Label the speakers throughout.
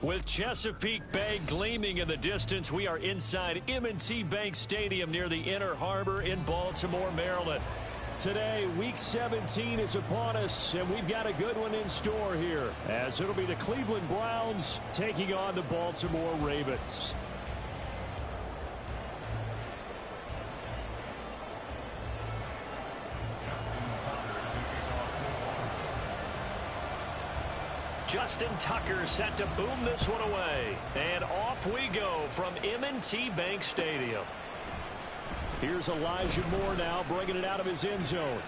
Speaker 1: With Chesapeake Bay gleaming in the distance, we are inside M&T Bank Stadium near the Inner Harbor in Baltimore, Maryland. Today, Week 17 is upon us, and we've got a good one in store here, as it'll be the Cleveland Browns taking on the Baltimore Ravens. Justin Tucker set to boom this one away. And off we go from M&T Bank Stadium. Here's Elijah Moore now bringing it out of his end zone.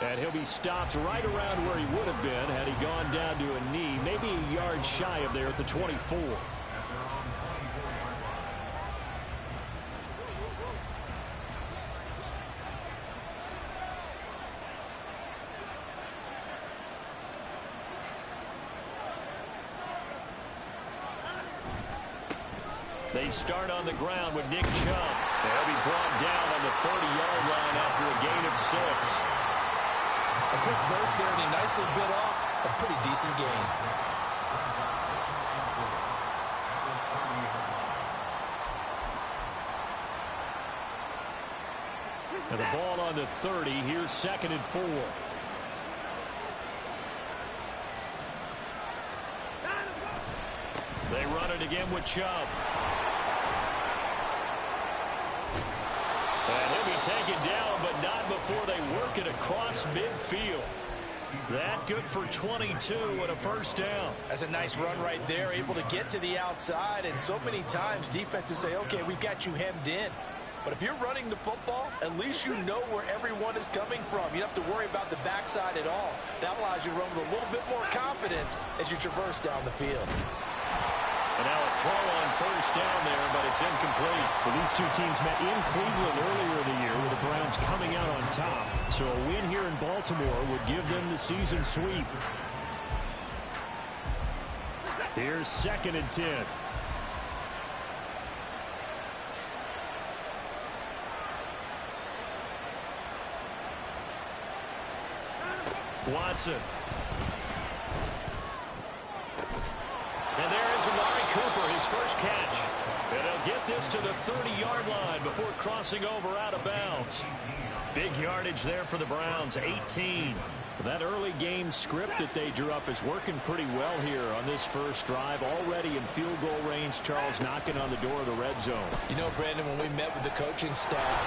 Speaker 1: And he'll be stopped right around where he would have been had he gone down to a knee, maybe a yard shy of there at the 24. They start on the ground with Nick Chubb. They'll be brought down on the 30-yard line after a gain of 6.
Speaker 2: A quick burst there, and he nicely bit off a pretty decent gain.
Speaker 1: And the ball on the 30. Here's 2nd and 4. They run it again with Chubb. And he'll be taken down, but not before they work it across midfield. That good for 22 and a first down.
Speaker 2: That's a nice run right there, able to get to the outside. And so many times defenses say, okay, we've got you hemmed in. But if you're running the football, at least you know where everyone is coming from. You don't have to worry about the backside at all. That allows you to run with a little bit more confidence as you traverse down the field.
Speaker 1: And now a throw on first down there, but it's incomplete.
Speaker 3: Well, these two teams met in Cleveland earlier in the year with the Browns coming out on top. So a win here in Baltimore would give them the season sweep. Here's 2nd and 10.
Speaker 1: Watson. And there is Amari Cooper, his first catch. And he'll get this to the 30-yard line before crossing over out of bounds. Big yardage there for the Browns, 18. That early game script that they drew up is working pretty well here on this first drive. Already in field goal range, Charles knocking on the door of the red zone.
Speaker 2: You know, Brandon, when we met with the coaching staff,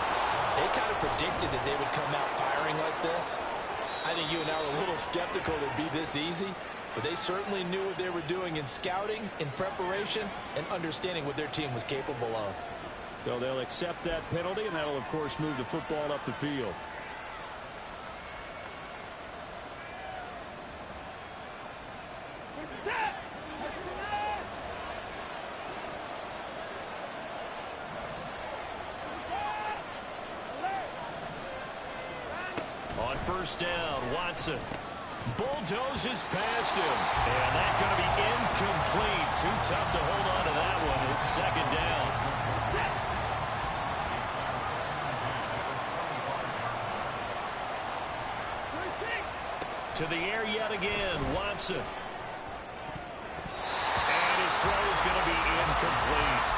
Speaker 2: they kind of predicted that they would come out firing like this. I think you and I were a little skeptical it would be this easy. But they certainly knew what they were doing in scouting, in preparation, and understanding what their team was capable of.
Speaker 3: So they'll accept that penalty, and that'll, of course, move the football up the field.
Speaker 1: On first down, Watson bulldozes past him. And that's going to be incomplete. Too tough to hold on to that one. It's 2nd down. To the air yet again, Watson. And his throw is going to be incomplete.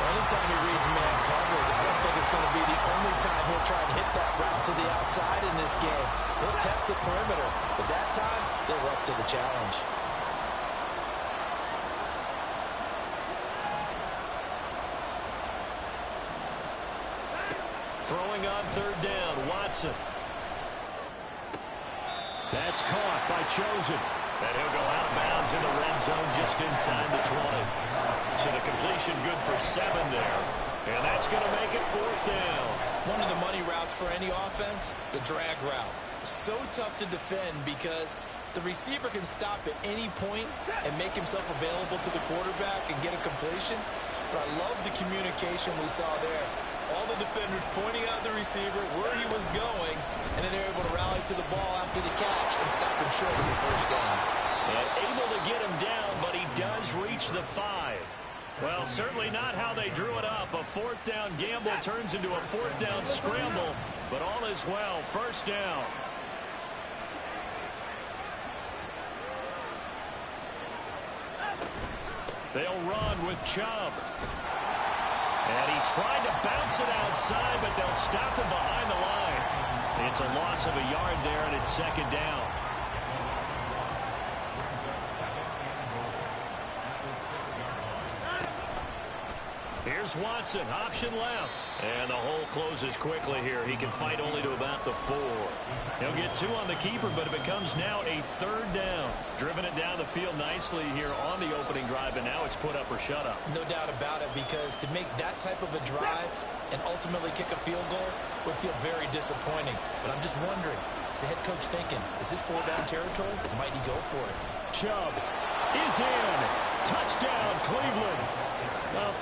Speaker 2: Anytime he reads man coverage, I don't think it's going to be the only time he'll try and hit that route to the outside in this game. He'll test the perimeter, but that time, they were up to the challenge.
Speaker 1: Throwing on 3rd down, Watson. That's caught by Chosen. And he'll go out of bounds in the red zone just inside the 20. So the completion good for 7 there. And that's going to make it 4th down.
Speaker 2: One of the money routes for any offense, the drag route. So tough to defend because the receiver can stop at any point and make himself available to the quarterback and get a completion. But I love the communication we saw there. All the defenders pointing out the receiver where he was going, and then they're able to rally to the ball after the catch and stop him short of the first down.
Speaker 1: And able to get him down, but he does reach the 5. Well, certainly not how they drew it up. A 4th down gamble turns into a 4th down scramble, but all is well. First down. They'll run with Chubb. And he tried to bounce it outside, but they'll stop him behind the line. It's a loss of a yard there, and it's second down. Here's Watson, option left. And the hole closes quickly here. He can fight only to about the 4. He'll get 2 on the keeper, but it becomes now a third down. Driven it down the field nicely here on the opening drive, and now it's put up or shut up.
Speaker 2: No doubt about it, because to make that type of a drive and ultimately kick a field goal would feel very disappointing. But I'm just wondering, is the head coach thinking, is this 4-down territory? Or might he go for it?
Speaker 3: Chubb is in. Touchdown, Cleveland.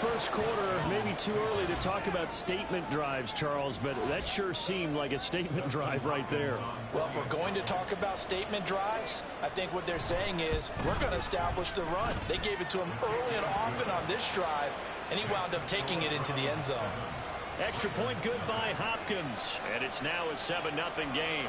Speaker 3: First quarter, maybe too early to talk about statement drives, Charles, but that sure seemed like a statement drive right there.
Speaker 2: Well, if we're going to talk about statement drives, I think what they're saying is we're going to establish the run. They gave it to him early and often on this drive, and he wound up taking it into the end zone.
Speaker 1: Extra point good by Hopkins, and it's now a 7-0 game.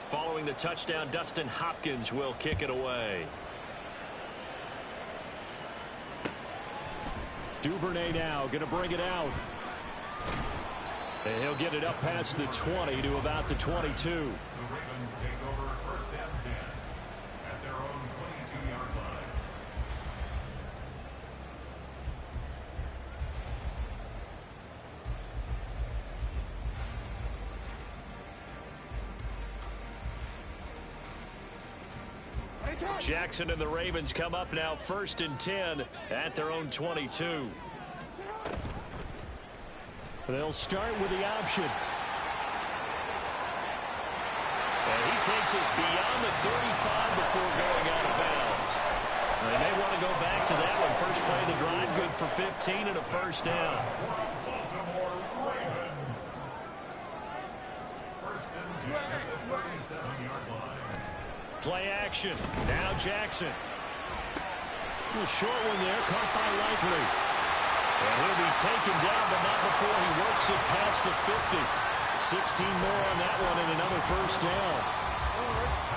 Speaker 1: Following the touchdown, Dustin Hopkins will kick it away.
Speaker 3: Duvernay now going to bring it out. And he'll get it up past the 20 to about the 22.
Speaker 4: The Ravens take over 1st and 10 at their own 22-yard line.
Speaker 1: Jackson and the Ravens come up now 1st and 10 at their own 22.
Speaker 3: They'll start with the option.
Speaker 1: And he takes us beyond the 35 before going out of bounds. They may want to go back to that one. First play of the drive, good for 15 and a first down.
Speaker 4: Baltimore Ravens. 1st and 10 at the 37-yard line.
Speaker 1: Play action. Now Jackson.
Speaker 3: A short one there, caught by Likely.
Speaker 1: And he'll be taken down, but not before he works it past the 50.
Speaker 3: 16 more on that one and another first down.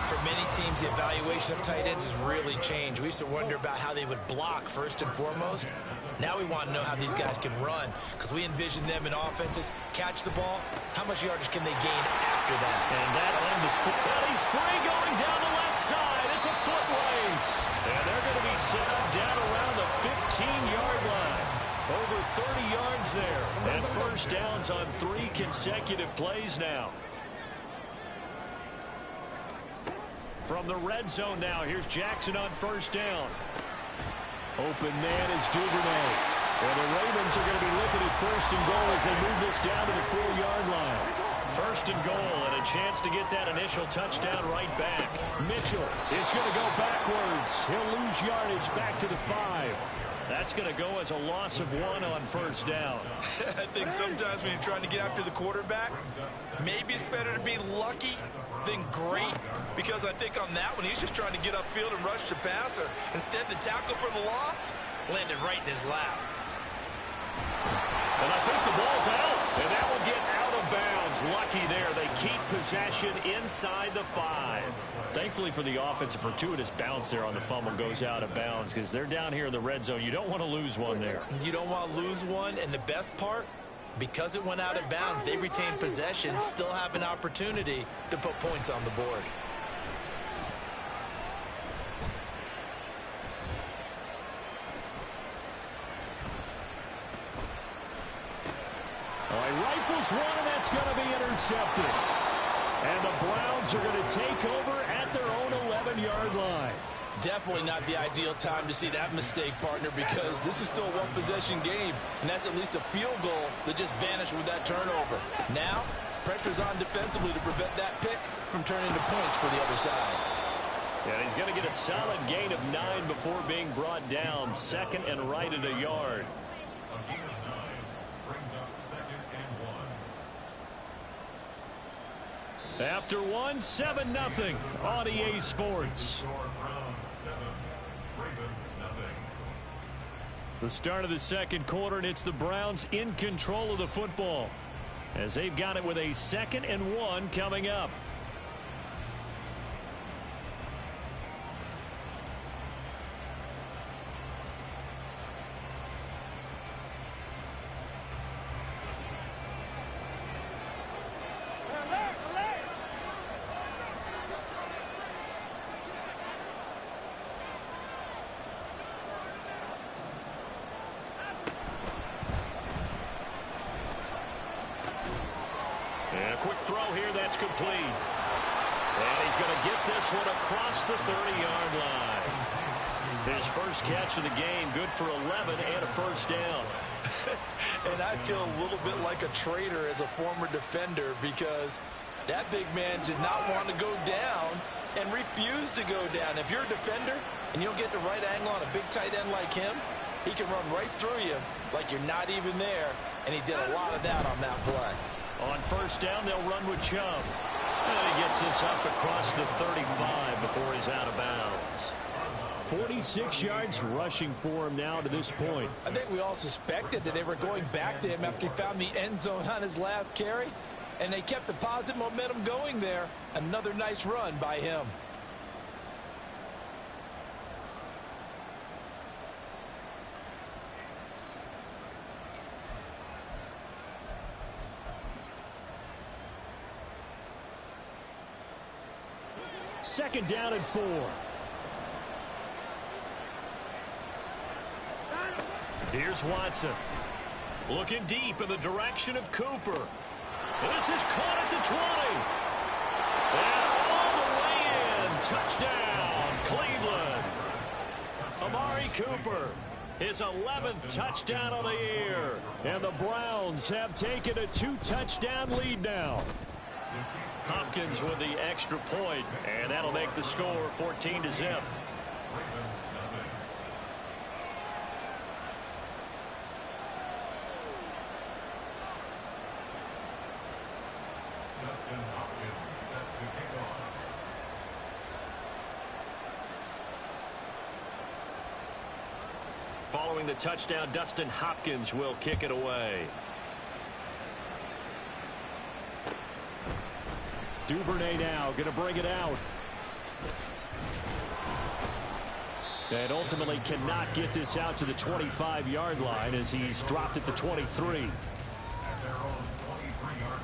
Speaker 2: For many teams, the evaluation of tight ends has really changed. We used to wonder about how they would block first and foremost. Now we want to know how these guys can run, because we envision them in offenses catch the ball. How much yardage can they gain after that?
Speaker 1: And that on display. Well, he's free going down the left side. It's a foot race. And they're going to be set up down around the 15-yard line. Over 30 yards there. And first downs on 3 consecutive plays now. From the red zone now, here's Jackson on first down.
Speaker 3: Open man is Duvernay. Well, the Ravens are going to be looking at 1st and goal as they move this down to the 4-yard line.
Speaker 1: 1st and goal, and a chance to get that initial touchdown right back. Mitchell is going to go backwards. He'll lose yardage back to the 5. That's going to go as a loss of 1 on first down.
Speaker 2: I think sometimes when you're trying to get after the quarterback, maybe it's better to be lucky than great, because I think on that one, he's just trying to get upfield and rush the passer. Instead, the tackle for the loss landed right in his lap.
Speaker 1: And I think the ball's out, and that will get out of bounds. Lucky there. They keep possession inside the 5. Thankfully for the offense, a fortuitous bounce there on the fumble goes out of bounds, because they're down here in the red zone. You don't want to lose one there.
Speaker 2: You don't want to lose one, and the best part, because it went out of bounds, they retain possession, still have an opportunity to put points on the board.
Speaker 3: All right, rifles one, and that's going to be intercepted. And the Browns are going to take over at their own 11-yard line.
Speaker 2: Definitely not the ideal time to see that mistake, partner, because this is still a one-possession game, and that's at least a field goal that just vanished with that turnover. Now, pressure's on defensively to prevent that pick from turning into points for the other side.
Speaker 1: And he's going to get a solid gain of 9 before being brought down. 2nd and right at a yard.
Speaker 4: A gain of 9 brings up 2nd and 1.
Speaker 3: After one, 7-0 on EA Sports. The start of the second quarter, and it's the Browns in control of the football as they've got it with a 2nd and 1 coming up.
Speaker 1: And a quick throw here, that's complete. And he's going to get this one across the 30-yard line. His first catch of the game, good for 11 and a first down.
Speaker 2: And I feel a little bit like a traitor as a former defender because that big man did not want to go down and refused to go down. If you're a defender and you don't get the right angle on a big tight end like him, he can run right through you like you're not even there, and he did a lot of that on that play.
Speaker 1: On first down, they'll run with Chubb. And he gets this up across the 35 before he's out of bounds.
Speaker 3: 46 yards rushing for him now to this point.
Speaker 2: I think we all suspected that they were going back to him after he found the end zone on his last carry, and they kept the positive momentum going there. Another nice run by him.
Speaker 3: Second down and 4.
Speaker 1: Here's Watson. Looking deep in the direction of Cooper. And this is caught at the 20. And all the way in. Touchdown, Cleveland. Amari Cooper. His 11th touchdown of the year.
Speaker 3: And the Browns have taken a 2-touchdown lead now.
Speaker 1: Hopkins with the extra point, and that'll make the score 14-0. Following the touchdown, Dustin Hopkins will kick it away.
Speaker 3: Duvernay now going to bring it out. And ultimately cannot get this out to the 25-yard line as he's dropped at the 23.
Speaker 4: At their own 23-yard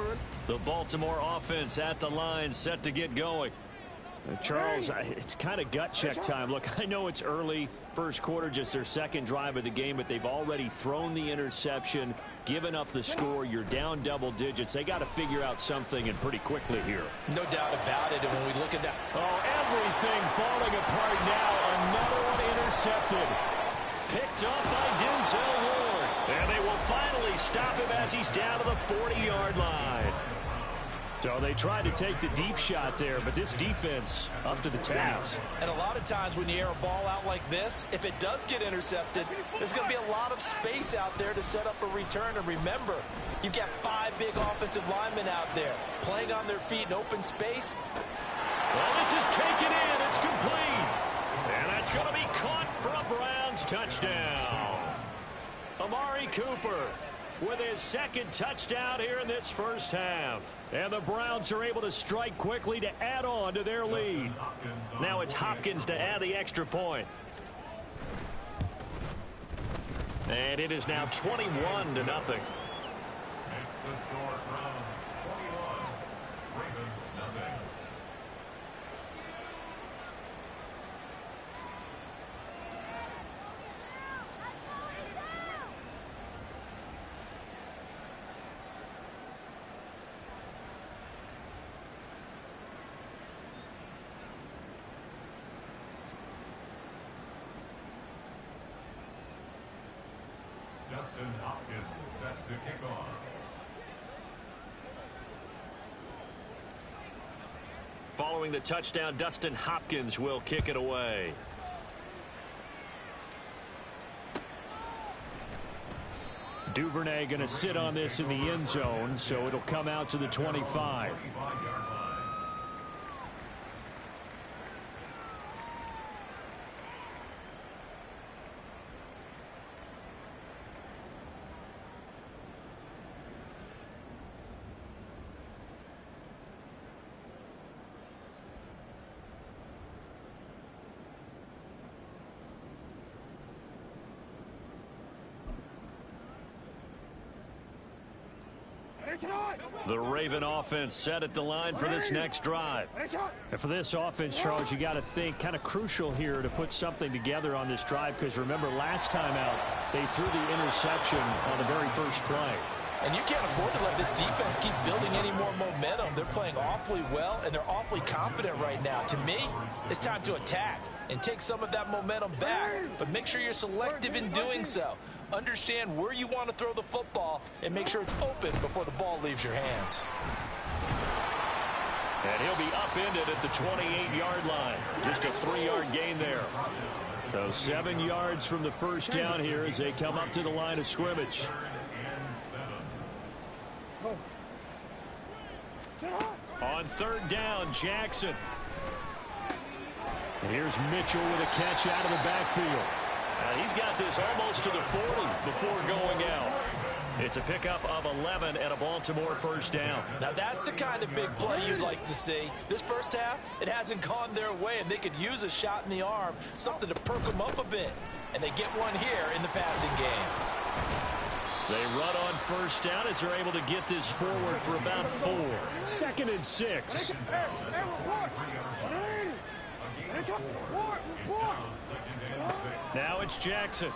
Speaker 4: line.
Speaker 1: The Baltimore offense at the line, set to get going.
Speaker 3: Charles, it's kind of gut check time. Look, I know it's early, first quarter, just their second drive of the game, but they've already thrown the interception, given up the score. You're down double digits. They got to figure out something, and pretty quickly here.
Speaker 2: No doubt about it. And when we look at that,
Speaker 3: everything falling apart now. Another one intercepted.
Speaker 1: Picked up by Denzel Ward. And they will finally stop him as he's down to the 40-yard line.
Speaker 3: So they tried to take the deep shot there, but this defense up to the task.
Speaker 2: And a lot of times when you air a ball out like this, if it does get intercepted, there's going to be a lot of space out there to set up a return. And remember, you've got 5 big offensive linemen out there playing on their feet in open space.
Speaker 1: Well, this is taken in. It's complete. And that's going to be caught for a Browns touchdown. Amari Cooper with his second touchdown here in this first half.
Speaker 3: And the Browns are able to strike quickly to add on to their lead.
Speaker 1: Now it's Hopkins to add the extra point. And it is now 21-0.
Speaker 4: Makes the score Browns 21, Ravens nothing. Dustin Hopkins set to kick off.
Speaker 1: Following the touchdown, Dustin Hopkins will kick it away.
Speaker 3: Duvernay going to sit on this in the end zone, so it'll come out to the 25. The Raven offense set at the line for this next drive. And for this offense, Charles, you got to think kind of crucial here to put something together on this drive, because remember last time out they threw the interception on the very first play.
Speaker 2: And you can't afford to let this defense keep building any more momentum. They're playing awfully well, and they're awfully confident right now. To me, it's time to attack and take some of that momentum back. But make sure you're selective in doing so. Understand where you want to throw the football and make sure it's open before the ball leaves your hands.
Speaker 3: And he'll be upended at the 28-yard line. Just a 3-yard gain there. So 7 yards from the first down here as they come up to the line of scrimmage. On third down, Jackson. And here's Mitchell with a catch out of the backfield.
Speaker 1: He's got this almost to the 40 before going out. It's a pickup of 11 and a Baltimore first down.
Speaker 2: Now that's the kind of big play you'd like to see. This first half, it hasn't gone their way, and they could use a shot in the arm, something to perk them up a bit. And they get one here in the passing game.
Speaker 3: They run on first down as they're able to get this forward for about 4. 2nd and 6. Now it's Jackson.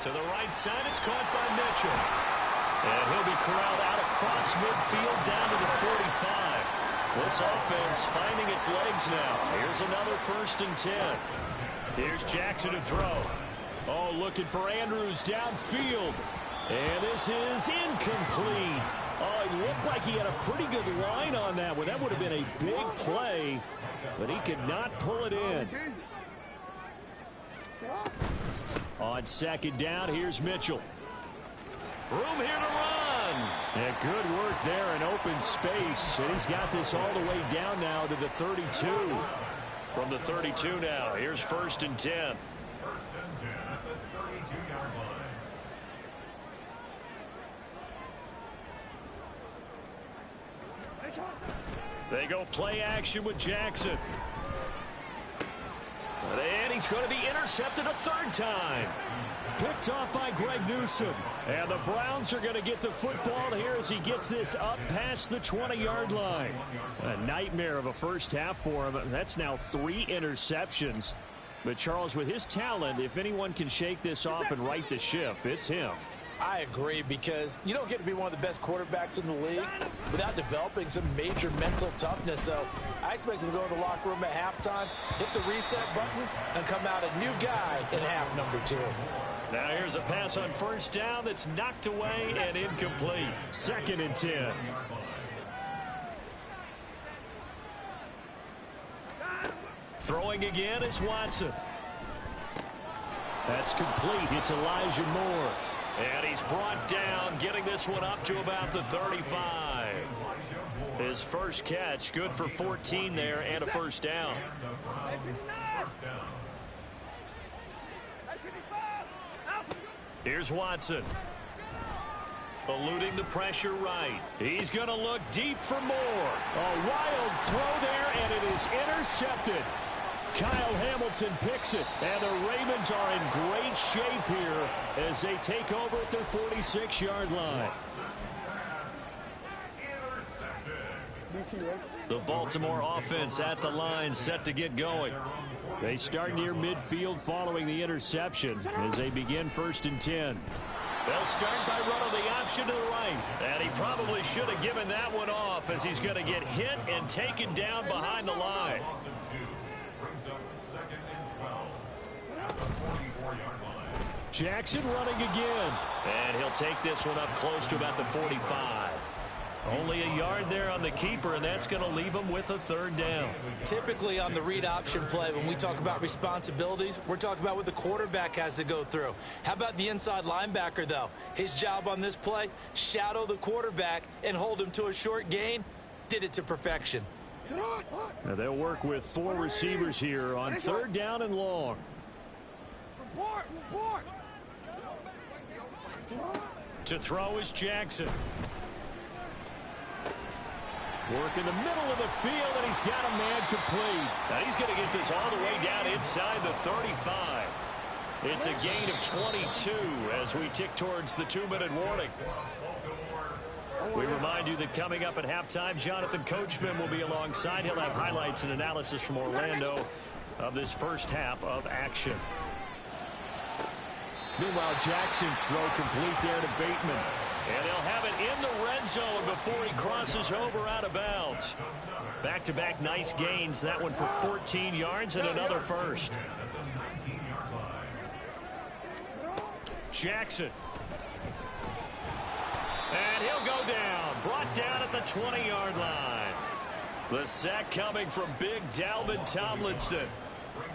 Speaker 3: To the right side, it's caught by Mitchell. And he'll be corralled out across midfield down to the 45. This offense finding its legs now. Here's another 1st and 10. Here's Jackson to throw. Oh, looking for Andrews downfield. And this is incomplete. Oh, it looked like he had a pretty good line on that one. That would have been a big play, but he could not pull it in. On 2nd down, here's Mitchell. Room here to run. And good work there in open space. And he's got this all the way down now to the 32. From the 32 now, here's 1st and 10.
Speaker 4: 1st and 10 at the 32-yard line.
Speaker 3: They go play action with Jackson. And he's going to be intercepted a 3rd time. Picked off by Greg Newsome. And the Browns are going to get the football here as he gets this up past the 20-yard line. A nightmare of a first half for him. That's now 3 interceptions. But Charles, with his talent, if anyone can shake this off and right the ship, it's him.
Speaker 2: I agree, because you don't get to be one of the best quarterbacks in the league without developing some major mental toughness. So I expect him to go to the locker room at halftime, hit the reset button, and come out a new guy in half number 2.
Speaker 3: Now here's a pass on first down that's knocked away and incomplete. 2nd and 10. Throwing again is Watson. That's complete. It's Elijah Moore. And he's brought down, getting this one up to about the 35. His first catch, good for 14 there and a first down. Here's Watson. Eluding the pressure right. He's going to look deep for more. A wild throw there, and it is intercepted. Kyle Hamilton picks it, and the Ravens are in great shape here as they take over at their 46-yard line. The Baltimore offense at the line, set to get going. They start near midfield following the interception as they begin 1st and 10. They'll start by running the option to the right. And he probably should have given that one off, as he's going to get hit and taken down behind the line. Jackson running again. And he'll take this one up close to about the 45.
Speaker 1: Only a yard there on the keeper, and that's going to leave him with a third down.
Speaker 2: Typically on the read option play, when we talk about responsibilities, we're talking about what the quarterback has to go through. How about the inside linebacker, though? His job on this play, shadow the quarterback and hold him to a short gain. Did it to perfection.
Speaker 3: Now they'll work with 4 receivers here on third down and long.
Speaker 1: To throw is Jackson.
Speaker 3: Work in the middle of the field, and he's got a man complete.
Speaker 1: Now he's going to get this all the way down inside the 35. It's a gain of 22 as we tick towards the 2-minute warning. We remind you that coming up at halftime, Jonathan Coachman will be alongside. He'll have highlights and analysis from Orlando of this first half of action.
Speaker 3: Meanwhile, Jackson's throw complete there to Bateman.
Speaker 1: And they'll have it in the red zone before he crosses over out of bounds. Back-to-back nice gains. That one for 14 yards and another first. Jackson. And he'll go down. Brought down at the 20-yard line. The sack coming from big Dalvin Tomlinson.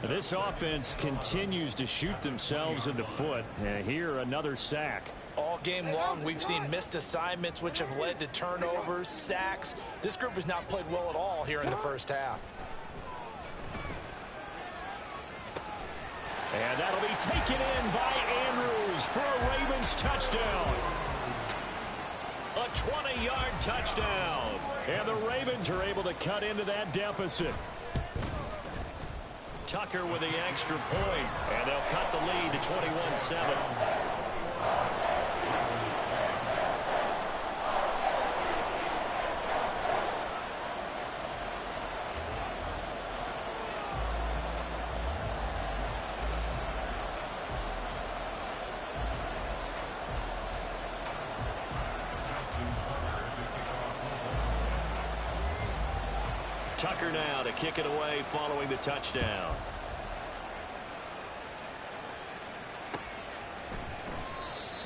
Speaker 3: This offense continues to shoot themselves in the foot. And here, another sack.
Speaker 2: All game long, we've seen missed assignments, which have led to turnovers, sacks. This group has not played well at all here in the first half.
Speaker 3: And that'll be taken in by Andrews for a Ravens touchdown.
Speaker 1: A 20-yard touchdown.
Speaker 3: And the Ravens are able to cut into that deficit.
Speaker 1: Tucker with the extra point, and they'll cut the lead to 21-7. Tucker now to kick it away following the touchdown.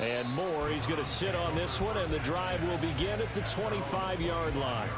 Speaker 3: And Moore, he's going to sit on this one, and the drive will begin at the 25-yard line.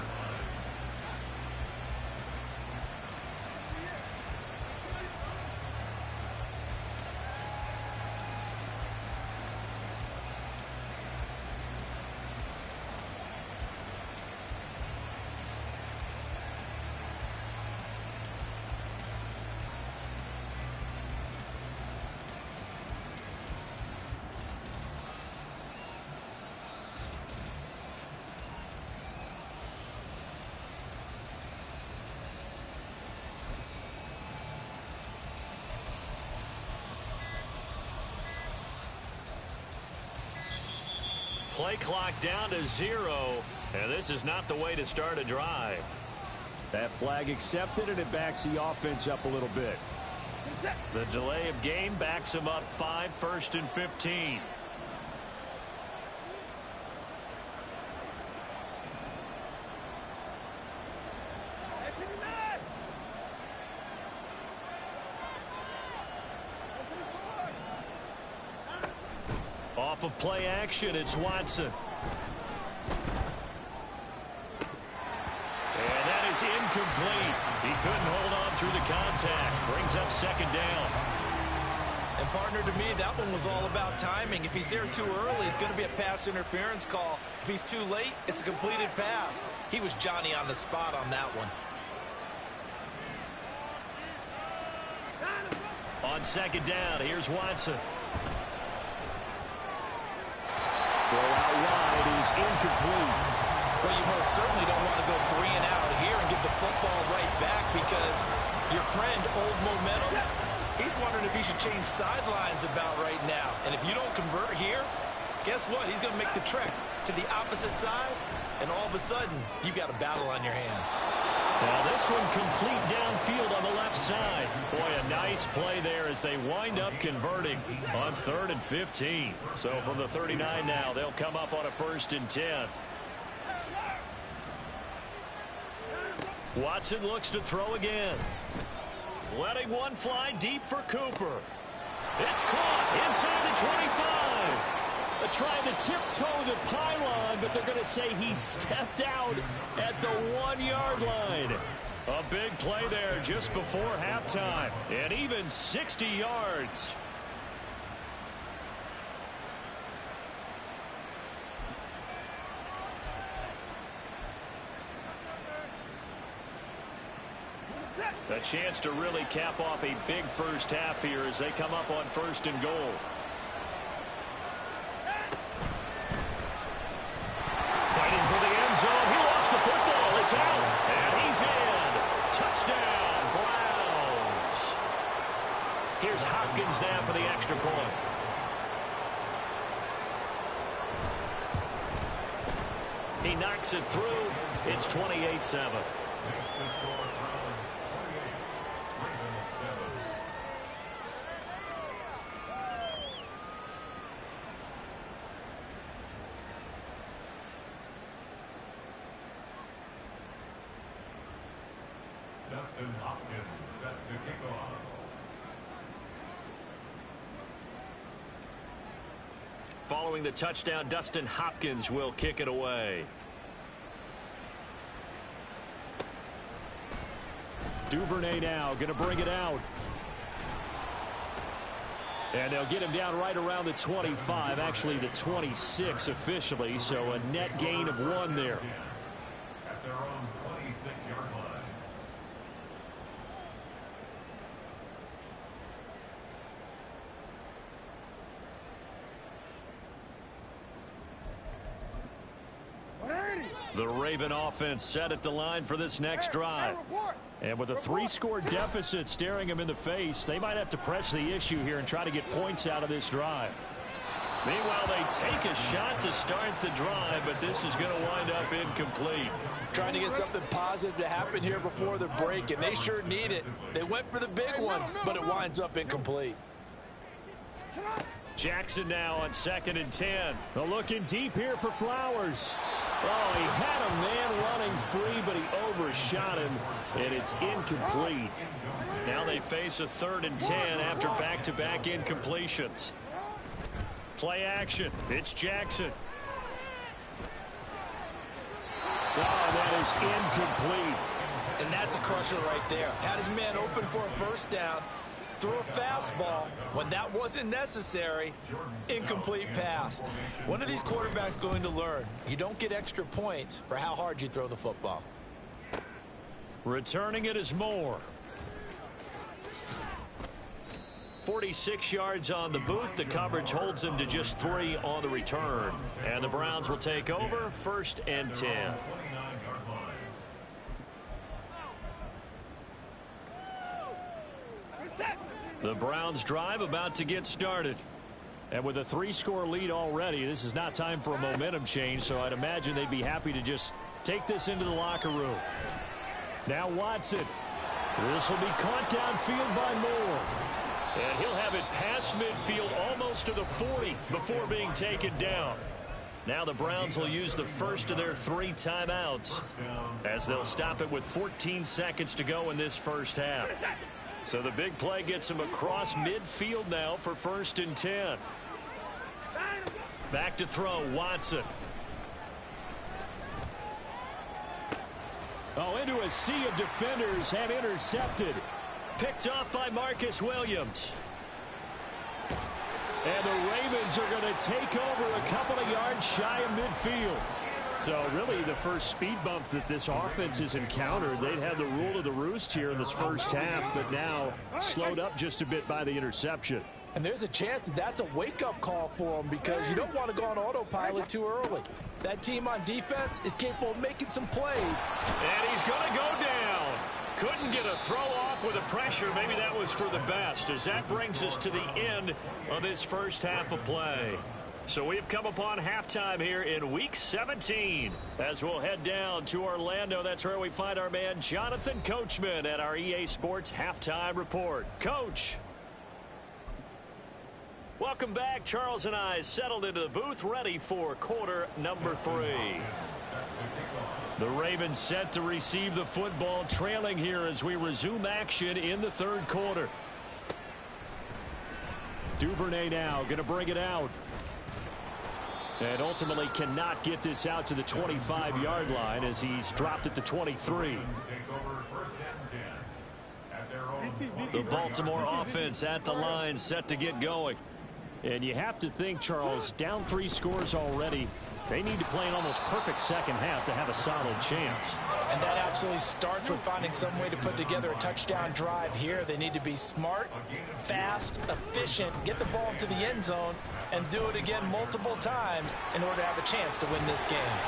Speaker 1: Play clock down to 0, and this is not the way to start a drive.
Speaker 3: That flag accepted, and it backs the offense up a little bit.
Speaker 1: The delay of game backs him up 5, 1st and 15. Off of play action, it's Watson. And that is incomplete. He couldn't hold on through the contact. Brings up 2nd down.
Speaker 2: And partner, to me, that one was all about timing. If he's there too early, it's going to be a pass interference call. If he's too late, it's a completed pass. He was Johnny on the spot on that one.
Speaker 1: On 2nd down, here's Watson.
Speaker 3: Throw out wide is incomplete.
Speaker 2: Well, you most certainly don't want to go 3 and out here and give the football right back, because your friend, Old Momentum, he's wondering if he should change sidelines about right now. And if you don't convert here, guess what? He's going to make the trek to the opposite side, and all of a sudden, you've got a battle on your hands.
Speaker 1: Now this one complete downfield on the left side. Boy, a nice play there as they wind up converting on 3rd and 15. So from the 39 now, they'll come up on a 1st and 10. Watson looks to throw again. Letting one fly deep for Cooper. It's caught inside the 25.
Speaker 3: Trying to tiptoe the pylon, but they're going to say he stepped out at the 1-yard line. A big play there just before halftime, and even 60 yards. A chance to really cap off a big first half here as they come up on 1st and goal. Fighting for the end zone. He lost the football. It's out. And he's in. Touchdown, Browns. Here's Hopkins now for the extra point. He knocks it through. It's 28-7.
Speaker 4: Dustin Hopkins set to kick off.
Speaker 1: Following the touchdown, Dustin Hopkins will kick it away.
Speaker 3: Duvernay now going to bring it out. And they'll get him down right around the 25, actually the 26 officially, so a net gain of 1 there.
Speaker 4: At their own 26-yard line.
Speaker 3: The Raven offense set at the line for this next drive. And with a 3-score deficit staring them in the face, they might have to press the issue here and try to get points out of this drive.
Speaker 1: Meanwhile, they take a shot to start the drive, but this is going to wind up incomplete.
Speaker 2: Trying to get something positive to happen here before the break, and they sure need it. They went for the big one, but it winds up incomplete.
Speaker 3: Jackson now on 2nd and 10. They're looking deep here for Flowers. Oh, he had a man running free, but he overshot him, and it's incomplete.
Speaker 1: Now they face a 3rd and 10 after back-to-back incompletions. Play action. It's Jackson.
Speaker 3: Oh, that is incomplete.
Speaker 2: And that's a crusher right there. Had his man open for a first down. Threw a fastball when that wasn't necessary. Incomplete pass. When are these quarterbacks going to learn? You don't get extra points for how hard you throw the football.
Speaker 3: Returning it is Moore.
Speaker 1: 46 yards on the boot. The coverage holds him to just 3 on the return. And the Browns will take over 1st and 10.
Speaker 3: The Browns drive about to get started. And with a 3-score lead already, this is not time for a momentum change, so I'd imagine they'd be happy to just take this into the locker room. Now Watson. This will be caught downfield by Moore.
Speaker 1: And he'll have it past midfield almost to the 40 before being taken down. Now the Browns will use the first of their 3 timeouts as they'll stop it with 14 seconds to go in this first half. So the big play gets him across midfield now for 1st and 10. Back to throw, Watson.
Speaker 3: Oh, into a sea of defenders and intercepted.
Speaker 1: Picked off by Marcus Williams.
Speaker 3: And the Ravens are going to take over a couple of yards shy of midfield. So really the first speed bump that this offense has encountered. They'd had the rule of the roost here in this first half, but now slowed up just a bit by the interception.
Speaker 2: And there's a chance that that's a wake-up call for them because you don't want to go on autopilot too early. That team on defense is capable of making some plays.
Speaker 1: And he's going to go down. Couldn't get a throw off with the pressure. Maybe that was for the best, as that brings us to the end of this first half of play. So we've come upon halftime here in Week 17. As we'll head down to Orlando, that's where we find our man Jonathan Coachman at our EA Sports Halftime Report. Coach. Welcome back. Charles and I settled into the booth, ready for quarter number 3. The Ravens set to receive the football, trailing here as we resume action in the 3rd quarter.
Speaker 3: And ultimately cannot get this out to the 25-yard line as he's dropped at the 23.
Speaker 1: The Baltimore offense at the line, set to get going.
Speaker 3: And you have to think, Charles, down 3 scores already. They need to play an almost perfect second half to have a solid chance.
Speaker 2: And that absolutely starts with finding some way to put together a touchdown drive here. They need to be smart, fast, efficient, get the ball into the end zone, and do it again multiple times in order to have a chance to win this game.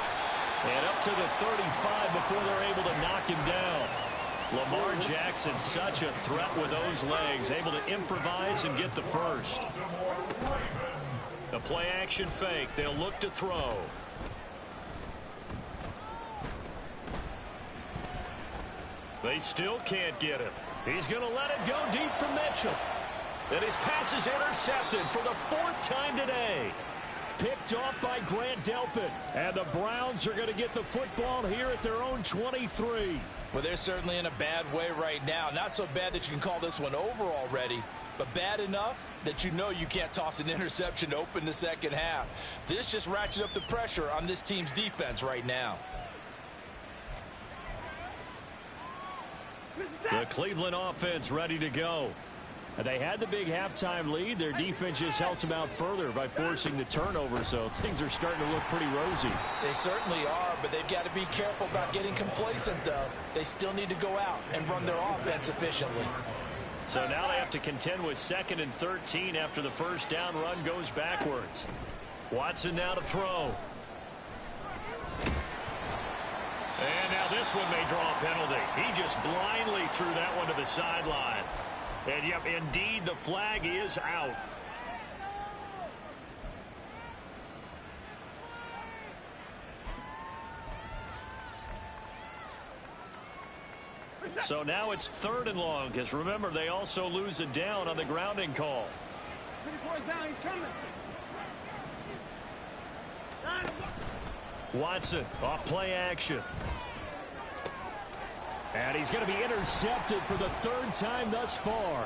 Speaker 1: And up to the 35 before they're able to knock him down. Lamar Jackson, such a threat with those legs, able to improvise and get the first. The play action fake. They'll look to throw. They still can't get him. He's going to let it go deep from Mitchell. And his pass is intercepted for the 4th time today.
Speaker 3: Picked off by Grant Delpit. And the Browns are going to get the football here at their own 23.
Speaker 2: Well, they're certainly in a bad way right now. Not so bad that you can call this one over already, but bad enough that you know you can't toss an interception to open the second half. This just ratchets up the pressure on this team's defense right now.
Speaker 1: The Cleveland offense ready to go.
Speaker 3: They had the big halftime lead. Their defense just helped them out further by forcing the turnover, so things are starting to look pretty rosy.
Speaker 2: They certainly are, but they've got to be careful about getting complacent, though. They still need to go out and run their offense efficiently.
Speaker 1: So now they have to contend with 2nd and 13 after the first down run goes backwards. Watson now to throw. And now this one may draw a penalty. He just blindly threw that one to the sideline. And, yep, indeed, the flag is out. So now it's 3rd and long, because remember, they also lose it down on the grounding call. Watson off play action.
Speaker 3: And he's going to be intercepted for the 3rd time thus far.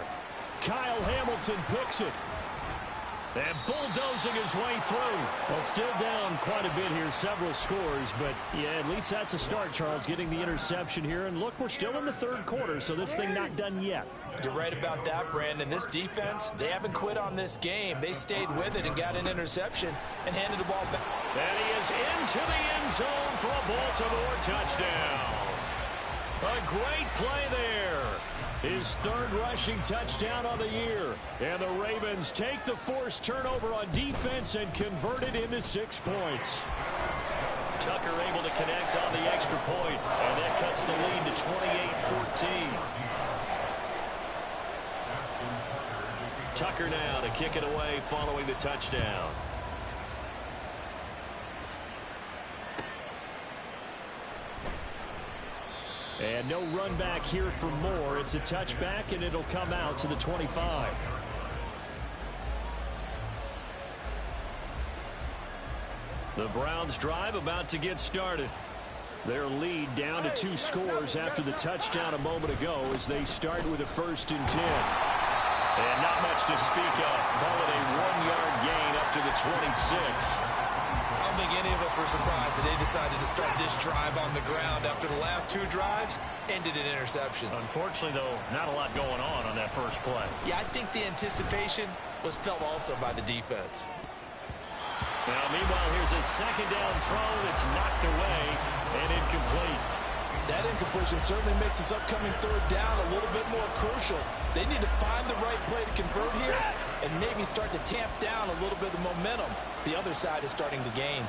Speaker 3: Kyle Hamilton picks it.
Speaker 1: And bulldozing his way through.
Speaker 3: Well, still down quite a bit here, several scores. But, yeah, at least that's a start, Charles, getting the interception here. And, look, we're still in the 3rd quarter, so this thing not done yet.
Speaker 2: You're right about that, Brandon. This defense, they haven't quit on this game. They stayed with it and got an interception and handed the ball back.
Speaker 1: And he is into the end zone for a Baltimore touchdown. A great play there.
Speaker 3: His 3rd rushing touchdown of the year. And the Ravens take the forced turnover on defense and convert it into 6 points.
Speaker 1: Tucker able to connect on the extra point, and that cuts the lead to 28-14. Tucker now to kick it away following the touchdown.
Speaker 3: And no run back here for Moore. It's a touchback, and it'll come out to the 25.
Speaker 1: The Browns drive about to get started.
Speaker 3: Their lead down to 2 scores after the touchdown a moment ago as they start with a 1st and 10.
Speaker 1: And not much to speak of. Call it a 1-yard gain up to the 26.
Speaker 2: I don't think any of us were surprised that they decided to start this drive on the ground after the last 2 drives ended in interceptions.
Speaker 1: Unfortunately, though, not a lot going on that first play.
Speaker 2: Yeah, I think the anticipation was felt also by the defense.
Speaker 1: Now, meanwhile, here's a 2nd down throw that's knocked away and incomplete.
Speaker 2: That incompletion certainly makes this upcoming 3rd down a little bit more crucial. They need to find the right play to convert here and maybe start to tamp down a little bit of the momentum the other side is starting to gain.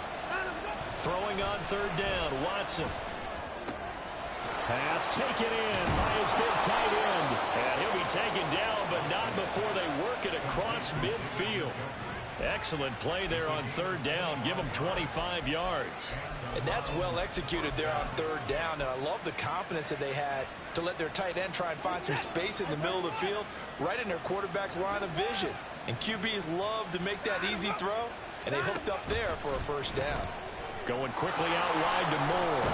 Speaker 1: Throwing on 3rd down, Watson.
Speaker 3: Pass taken in by his big tight end.
Speaker 1: And he'll be taken down, but not before they work it across midfield. Excellent play there on 3rd down. Give them 25 yards.
Speaker 2: And that's well executed there on 3rd down. And I love the confidence that they had to let their tight end try and find some space in the middle of the field, right in their quarterback's line of vision. And QBs love to make that easy throw, and they hooked up there for a 1st down.
Speaker 1: Going quickly out wide to Moore.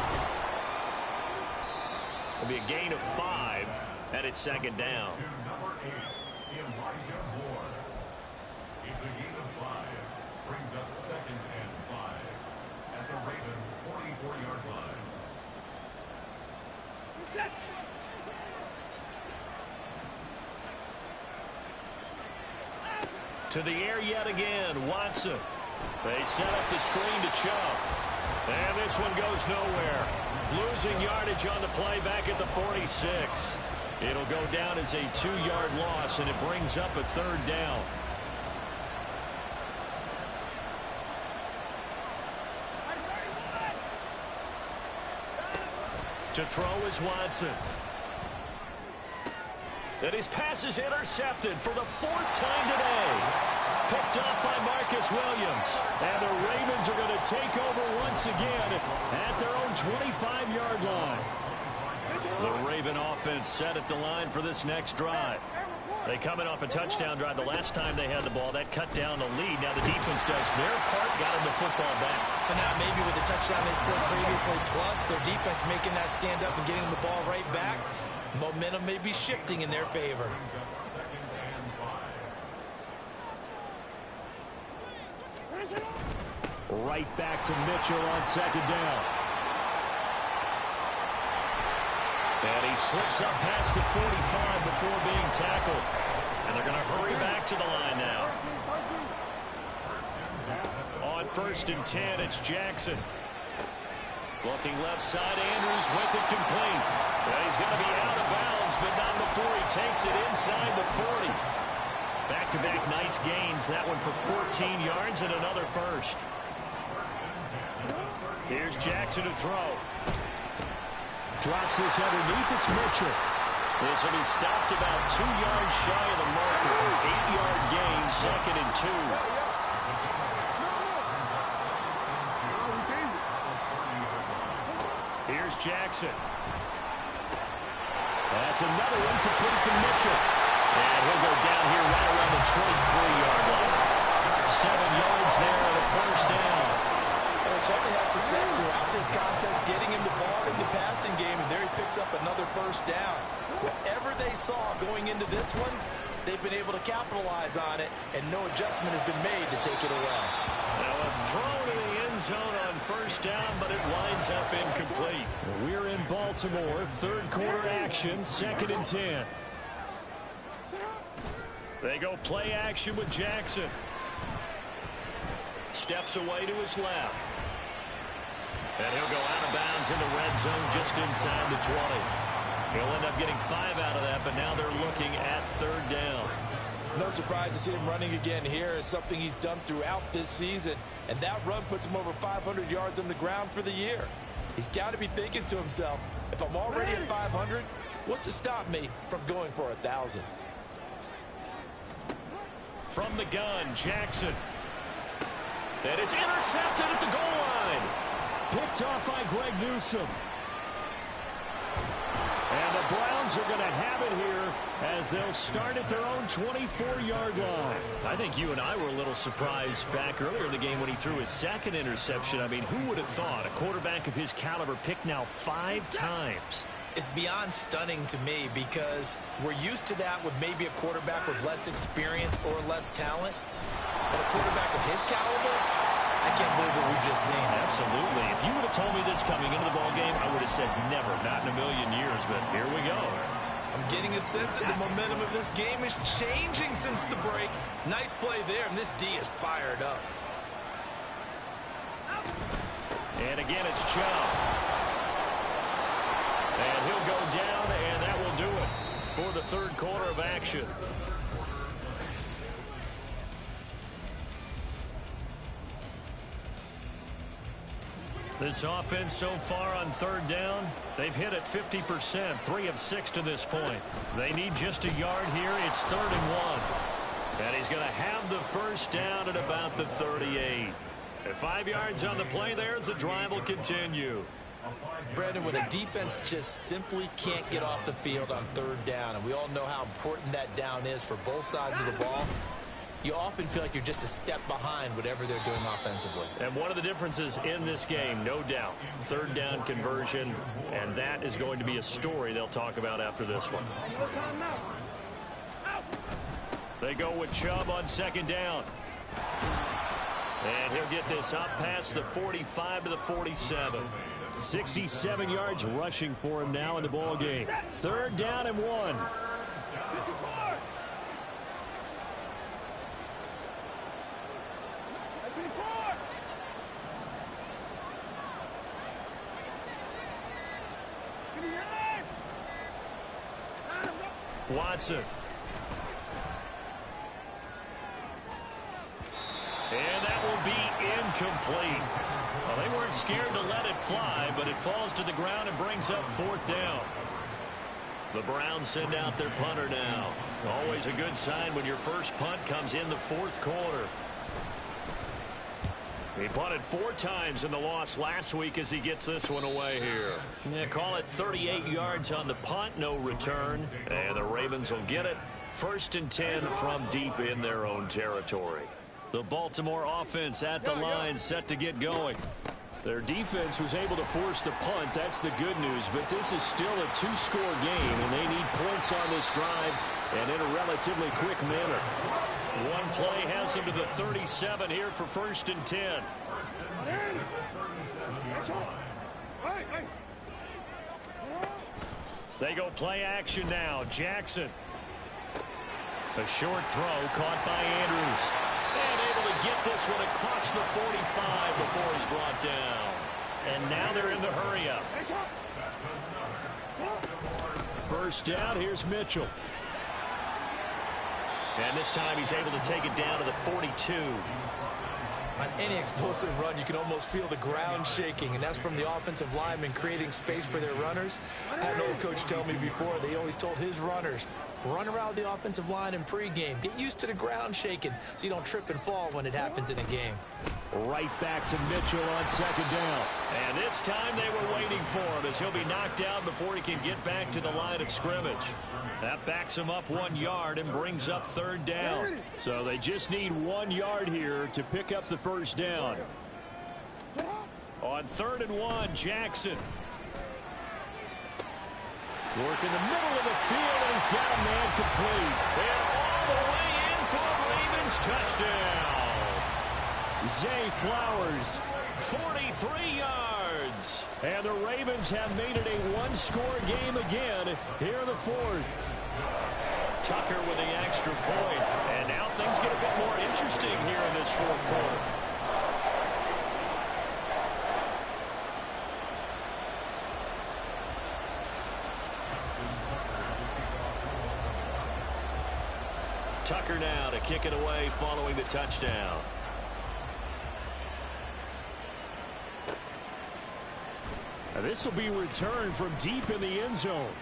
Speaker 1: It'll be a gain of 5, and it's 2nd down.
Speaker 4: Brings up 2nd and 5 at the Ravens' 44-yard line.
Speaker 1: To the air yet again, Watson. They set up the screen to Chubb. And this one goes nowhere. Losing yardage on the play back at the 46. It'll go down as a 2-yard loss, and it brings up a 3rd down. To throw is Watson. And his pass is intercepted for the 4th time today. Picked up by Marcus Williams.
Speaker 3: And the Ravens are going to take over once again at their own 25-yard line.
Speaker 1: The Raven offense set at the line for this next drive. They come in off a touchdown drive the last time they had the ball. That cut down the lead. Now the defense does their part, got them the football back.
Speaker 2: So now maybe with the touchdown they scored previously, plus their defense making that stand up and getting the ball right back, momentum may be shifting in their favor.
Speaker 3: Right back to Mitchell on 2nd down.
Speaker 1: And he slips up past the 45 before being tackled. And they're going to hurry back to the line now. On 1st and 10, it's Jackson. Looking left side, Andrews with it complete. Well, he's going to be out of bounds, but not before he takes it inside the 40. Back-to-back nice gains. That one for 14 yards and another first. Here's Jackson to throw.
Speaker 3: Drops this underneath. It's Mitchell.
Speaker 1: This will be stopped about 2 yards shy of the marker. 8-yard gain, 2nd and 2. Here's Jackson.
Speaker 3: That's another one complete to Mitchell.
Speaker 1: And he'll go down here right around the 23-yard line. 7 yards there and a first down.
Speaker 2: Well, Shelby had success throughout this contest, getting him the ball in the passing game, and there he picks up another first down. Whatever they saw going into this one, they've been able to capitalize on it, and no adjustment has been made to take it away.
Speaker 1: Now a throw to the end zone on first down, but it winds up incomplete.
Speaker 3: We're in Baltimore. 3rd quarter action. 2nd and 10.
Speaker 1: They go play action with Jackson. Steps away to his left. And he'll go out of bounds in the red zone just inside the 20. He'll end up getting 5 out of that, but now they're looking at 3rd down.
Speaker 2: No surprise to see him running again here. It's something he's done throughout this season, and that run puts him over 500 yards on the ground for the year. He's got to be thinking to himself, if I'm already at 500, what's to stop me from going for 1,000?
Speaker 1: From the gun, Jackson. And it's intercepted at the goal line.
Speaker 3: Picked off by Greg Newsome. And the Browns are going to have it here as they'll start at their own 24-yard line.
Speaker 1: I think you and I were a little surprised back earlier in the game when he threw his 2nd interception. I mean, who would have thought a quarterback of his caliber picked now 5 times?
Speaker 2: It's beyond stunning to me because we're used to that with maybe a quarterback with less experience or less talent. But a quarterback of his caliber, I can't believe what we've just seen.
Speaker 1: Absolutely. If you would have told me this coming into the ball game, I would have said never, not in a million years, but here we go.
Speaker 2: I'm getting a sense that the momentum of this game is changing since the break. Nice play there, and this D is fired up.
Speaker 1: And again, it's Chubb. And he'll go down, and that will do it for the 3rd quarter of action. This offense so far on 3rd down, they've hit it 50%, 3 of 6 to this point. They need just a yard here. It's 3rd and 1. And he's going to have the first down at about the 38. At 5 yards on the play there, as the drive will continue.
Speaker 2: Brandon, when a defense just simply can't get off the field on 3rd down, and we all know how important that down is for both sides of the ball, you often feel like you're just a step behind whatever they're doing offensively.
Speaker 1: And one of the differences in this game, no doubt, 3rd down conversion, and that is going to be a story they'll talk about after this one. They go with Chubb on 2nd down. And he'll get this up past the 45 to the 47.
Speaker 3: 67 yards rushing for him now in the ball game. 3rd down and 1.
Speaker 1: Watson. And that will be incomplete. Well, they weren't scared to let it fly, but it falls to the ground and brings up 4th down. The Browns send out their punter now. Always a good sign when your first punt comes in the 4th quarter. He punted 4 times in the loss last week as he gets this one away here. Yeah, call it 38 yards on the punt, no return. And the Ravens will get it. 1st and 10 from deep in their own territory. The Baltimore offense at the line, set to get going.
Speaker 3: Their defense was able to force the punt. That's the good news. But this is still a 2-score game, and they need points on this drive and in a relatively quick manner.
Speaker 1: One play has them to the 37 here for 1st and 10. They go play action now. Jackson. A short throw caught by Andrews. And able to get this one across the 45 before he's brought down. And now they're in the hurry-up.
Speaker 3: 1st down, here's Mitchell.
Speaker 1: And this time he's able to take it down to the 42.
Speaker 2: On any explosive run, you can almost feel the ground shaking, and that's from the offensive linemen creating space for their runners. I had an old coach tell me before, they always told his runners, run around the offensive line in pregame. Get used to the ground shaking so you don't trip and fall when it happens in a game.
Speaker 3: Right back to Mitchell on 2nd down.
Speaker 1: And this time they were waiting for him as he'll be knocked down before he can get back to the line of scrimmage. That backs him up 1 yard and brings up 3rd down.
Speaker 3: So they just need 1 yard here to pick up the 1st down.
Speaker 1: On 3rd and 1, Jackson.
Speaker 3: Work in the middle of the field, and he's got a man complete.
Speaker 1: And all the way in for a Ravens touchdown.
Speaker 3: Zay Flowers.
Speaker 1: 43 yards.
Speaker 3: And the Ravens have made it a 1-score game again here in the 4th.
Speaker 1: Tucker with the extra point. And now things get a bit more interesting here in this 4th quarter. Tucker now to kick it away following the touchdown.
Speaker 3: Now this will be returned from deep in the end zone.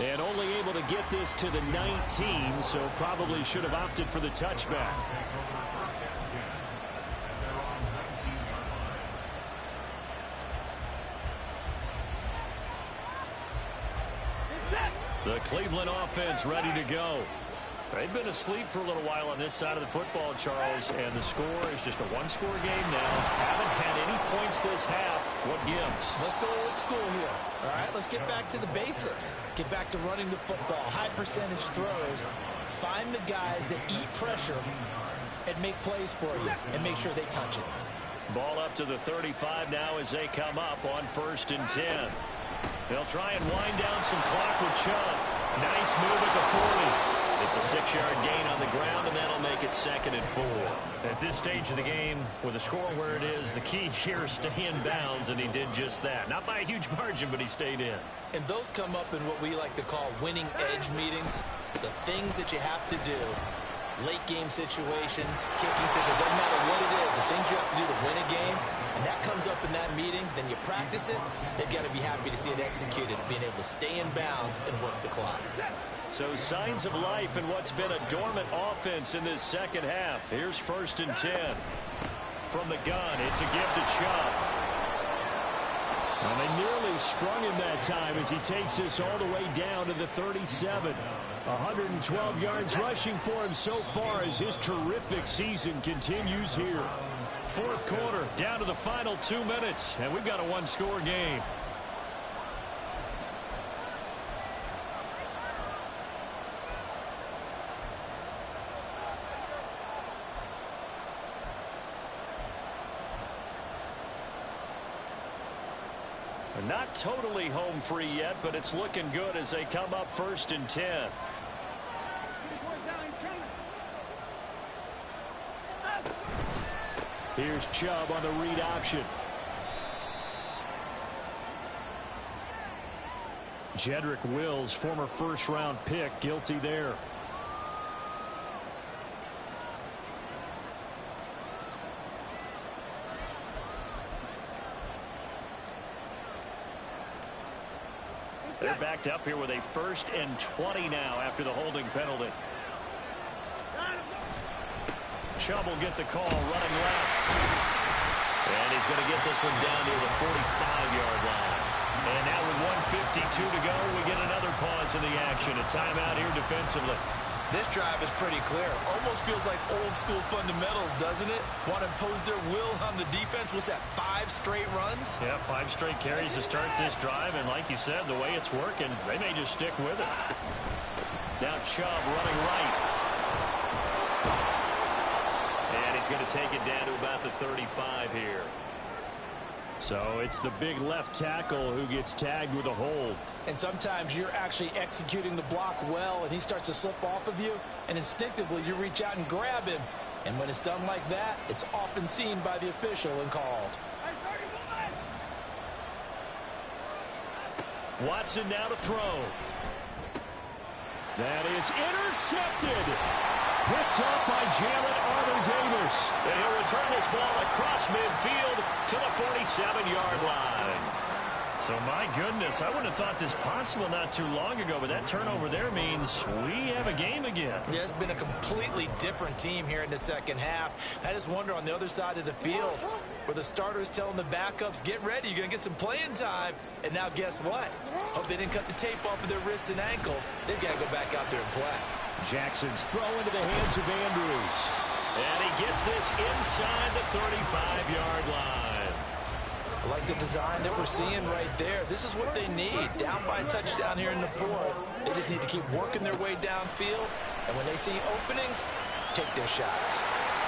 Speaker 3: And only able to get this to the 19, so probably should have opted for the touchback.
Speaker 1: The Cleveland offense ready to go. They've been asleep for a little while on this side of the football, Charles, and the score is just a 1-score game now. Haven't had any points this half. What gives?
Speaker 2: Let's go old school here. All right, let's get back to the basics. Get back to running the football, high percentage throws. Find the guys that eat pressure and make plays for you and make sure they touch it.
Speaker 1: Ball up to the 35 now as they come up on 1st and 10. They'll try and wind down some clock with Chubb. Nice move at the 40. It's a 6-yard gain on the ground, and that'll make it 2nd and 4. At this stage of the game, with the score where it is, the key here is stay in bounds, and he did just that. Not by a huge margin, but he stayed in.
Speaker 2: And those come up in what we like to call winning edge meetings. The things that you have to do. Late game situations, kicking situations, doesn't matter what it is, the things you have to do to win a game, and that comes up in that meeting, then you practice it, they've got to be happy to see it executed, being able to stay in bounds and work the clock.
Speaker 1: So signs of life in what's been a dormant offense in this second half. Here's 1st and 10. From the gun, it's a give to Chubb.
Speaker 3: And they nearly sprung him that time as he takes this all the way down to the 37. 112 yards rushing for him so far as his terrific season continues here.
Speaker 1: 4th quarter, down to the final 2 minutes, and we've got a 1-score game. Not totally home free yet, but it's looking good as they come up 1st and 10.
Speaker 3: Here's Chubb on the read option. Jedrick Wills, former first-round pick, guilty there.
Speaker 1: They're backed up here with a 1st and 20 now after the holding penalty. Chubb will get the call running left. And he's going to get this one down near the 45-yard line. And now with 1:52 to go, we get another pause in the action. A timeout here defensively.
Speaker 2: This drive is pretty clear. Almost feels like old school fundamentals, doesn't it? Want to impose their will on the defense. What's that, 5 straight runs?
Speaker 1: Yeah, 5 straight carries to start this drive. And like you said, the way it's working, they may just stick with it. Now Chubb running right. And he's going to take it down to about the 35 here.
Speaker 3: So it's the big left tackle who gets tagged with a hold.
Speaker 2: And sometimes you're actually executing the block well, and he starts to slip off of you, and instinctively you reach out and grab him. And when it's done like that, it's often seen by the official and called.
Speaker 1: Watson now to throw.
Speaker 3: That is intercepted. Picked up by Jalen Armour-Davis.
Speaker 1: And he'll return this ball across midfield to the 47-yard line. So, my goodness, I wouldn't have thought this possible not too long ago, but that turnover there means we have a game again.
Speaker 2: Yeah, it's been a completely different team here in the second half. I just wonder on the other side of the field where the starters telling the backups, get ready, you're going to get some playing time. And now guess what? Hope they didn't cut the tape off of their wrists and ankles. They've got to go back out there and play.
Speaker 3: Jackson's throw into the hands of Andrews.
Speaker 1: And he gets this inside the 35-yard line.
Speaker 2: I like the design that we're seeing right there. This is what they need. Down by a touchdown here in the 4th. They just need to keep working their way downfield. And when they see openings, take their shots.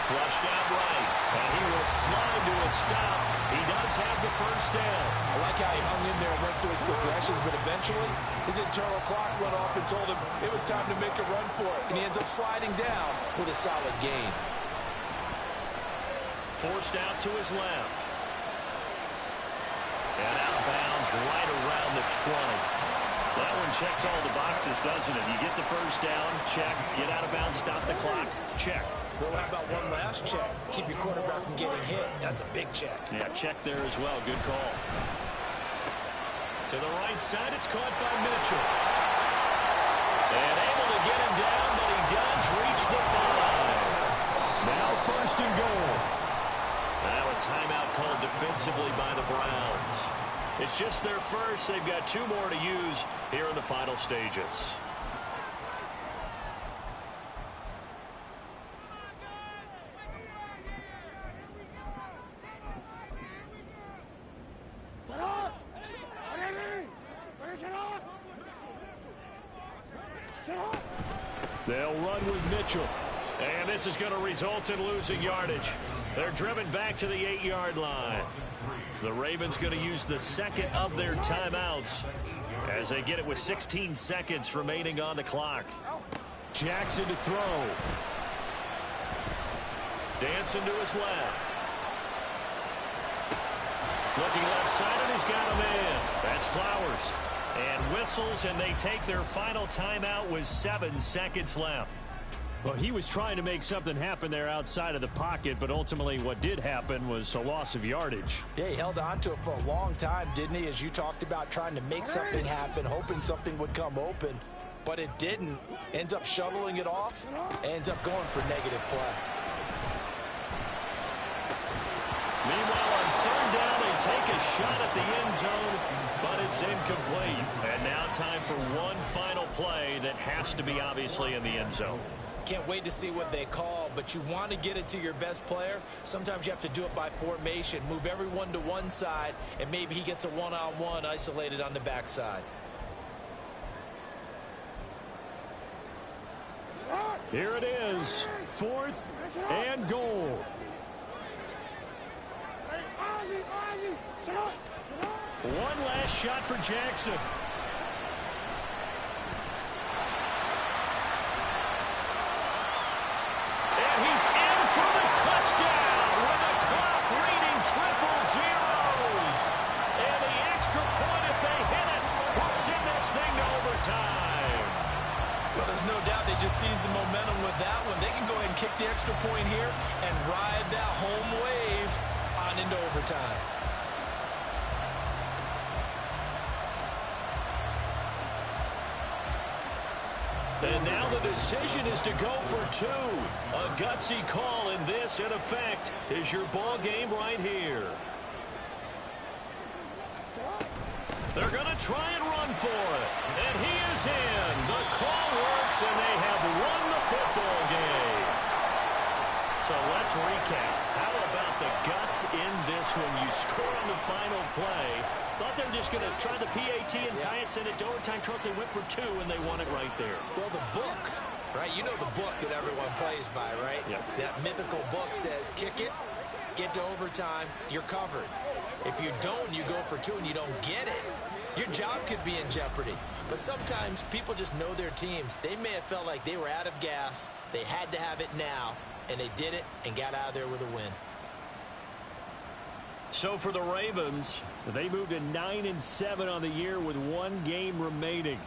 Speaker 1: Flushed out right. And he will slide to a stop. He does have the first down.
Speaker 2: I like how he hung in there and went through his progressions, but eventually his internal clock went off and told him it was time to make a run for it. And he ends up sliding down with a solid gain.
Speaker 1: Forced out to his left. And out of bounds right around the 20. That one checks all the boxes, doesn't it? You get the first down, check. Get out of bounds, stop the clock, check.
Speaker 2: Well, how about one last check? Keep your quarterback from getting hit. That's a big check.
Speaker 1: Yeah, check there as well. Good call. To the right side, it's caught by Mitchell. And able to get him down, but he does reach the 5.
Speaker 3: Now 1st and goal.
Speaker 1: Now a timeout called defensively by the Browns. It's just their first. They've got 2 more to use here in the final stages.
Speaker 3: They'll run with Mitchell.
Speaker 1: And this is going to result in losing yardage. They're driven back to the 8-yard line. The Ravens going to use the second of their timeouts as they get it with 16 seconds remaining on the clock.
Speaker 3: Jackson to throw.
Speaker 1: Dancing to his left. Looking left side, and he's got a man. That's Flowers. And whistles, and they take their final timeout with 7 seconds left.
Speaker 3: Well, he was trying to make something happen there outside of the pocket, but ultimately what did happen was a loss of yardage.
Speaker 2: Yeah, he held on to it for a long time, didn't he? As you talked about, trying to make something happen, hoping something would come open. But it didn't. Ends up shoveling it off, ends up going for negative play.
Speaker 1: Meanwhile, on 3rd down, they take a shot at the end zone, but it's incomplete. And now time for one final play that has to be obviously in the end zone.
Speaker 2: Can't wait to see what they call, but you want to get it to your best player. Sometimes you have to do it by formation. Move everyone to one side, and maybe he gets a one-on-one isolated on the backside.
Speaker 3: Here it is, 4th and goal. One last shot for Jackson. And he's in for the touchdown with the clock reading triple zeros. And the extra point, if they hit it, will send this thing to overtime.
Speaker 2: Well, there's no doubt they just seized the momentum with that one. They can go ahead and kick the extra point here and ride that home wave on into overtime.
Speaker 1: And now the decision is to go for two. A gutsy call, and this, in effect, is your ball game right here. They're going to try and run for it. And he is in. The call works, and they have won the football game. So let's recap. How about the guts in this one? You score on the final play. Thought they were just going to try the PAT and tie it, send it to overtime. Charles, they went for two, and they won it right there.
Speaker 2: Well, the book, right? You know the book that everyone plays by, right?
Speaker 3: Yep.
Speaker 2: That mythical book says, kick it, get to overtime, you're covered. If you don't, you go for two and you don't get it, your job could be in jeopardy. But sometimes people just know their teams. They may have felt like they were out of gas. They had to have it now, and they did it and got out of there with a win.
Speaker 3: So for the Ravens, they moved to 9-7 on the year with one game remaining.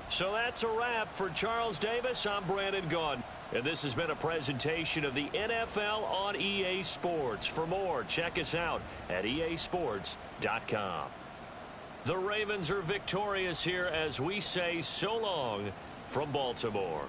Speaker 1: So that's a wrap for Charles Davis. I'm Brandon Gaudin. And this has been a presentation of the NFL on EA Sports. For more, check us out at easports.com. The Ravens are victorious here as we say so long from Baltimore.